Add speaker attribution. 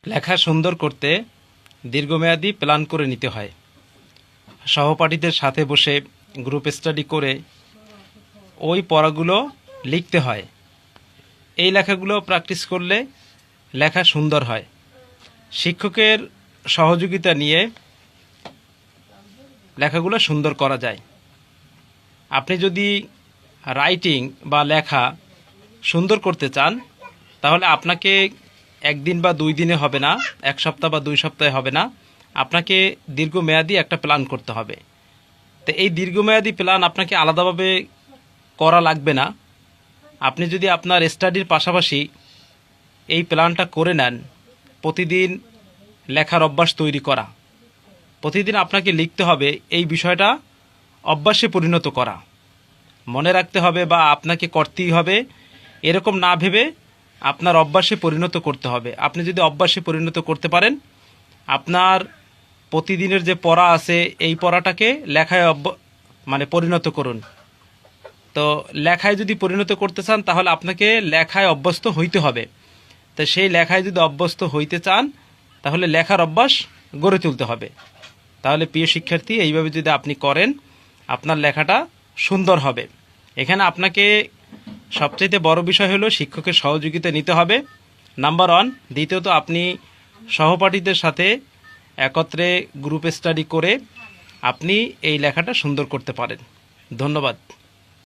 Speaker 1: লেখা সুন্দর করতে দীর্ঘমেয়াদী প্ল্যান করে নিতে হয়। সহপাঠীদের সাথে বসে গ্রুপ স্টাডি করে ওই পড়াগুলো লিখতে হয়। এই লেখাগুলো প্র্যাকটিস করলে লেখা সুন্দর হয়। শিক্ষকের সহযোগিতা নিয়ে লেখাগুলো সুন্দর করা যায়। আপনি যদি রাইটিং বা লেখা সুন্দর করতে চান তাহলে আপনাকে একদিন বা 2 দিনে হবে না, 1 সপ্তাহ বা 2 সপ্তাহে হবে না, আপনাকে দীর্ঘমেয়াদী একটা প্ল্যান করতে হবে। তো এই দীর্ঘমেয়াদী প্ল্যান আপনাকে আলাদাভাবে করা লাগবে না। আপনি যদি আপনার স্টাডির পাশাপাশি এই প্ল্যানটা করে নেন, প্রতিদিন লেখার অভ্যাস তৈরি করা, প্রতিদিন আপনাকে লিখতে হবে, এই বিষয়টা অভ্যাসে পরিণত করা, মনে রাখতে হবে বা আপনাকে করতেই হবে এরকম না ভেবে আপনার অভ্যাসে পরিণত করতে হবে। আপনি যদি অভ্যাসে পরিণত করতে পারেন, আপনার প্রতিদিনের যে পড়া আছে এই পড়াটাকে লেখায় পরিণত করুন। তো লেখায় যদি পরিণত করতে চান তাহলে আপনাকে লেখায় অভ্যস্ত হইতে হবে। তো সেই লেখায় যদি অভ্যস্ত হইতে চান তাহলে লেখার অভ্যাস গড়ে তুলতে হবে। তাহলে প্রিয় শিক্ষার্থী, এইভাবে যদি আপনি করেন আপনার লেখাটা সুন্দর হবে। এখানে আপনাকে সবচেয়ে বড় বিষয় হলো শিক্ষকের সহযোগিতা নিতে হবে, নাম্বার 1। দ্বিতীয়ত, আপনি সহপাঠীদের সাথে একত্রে গ্রুপ স্টাডি করে আপনি এই লেখাটা সুন্দর করতে পারেন। ধন্যবাদ।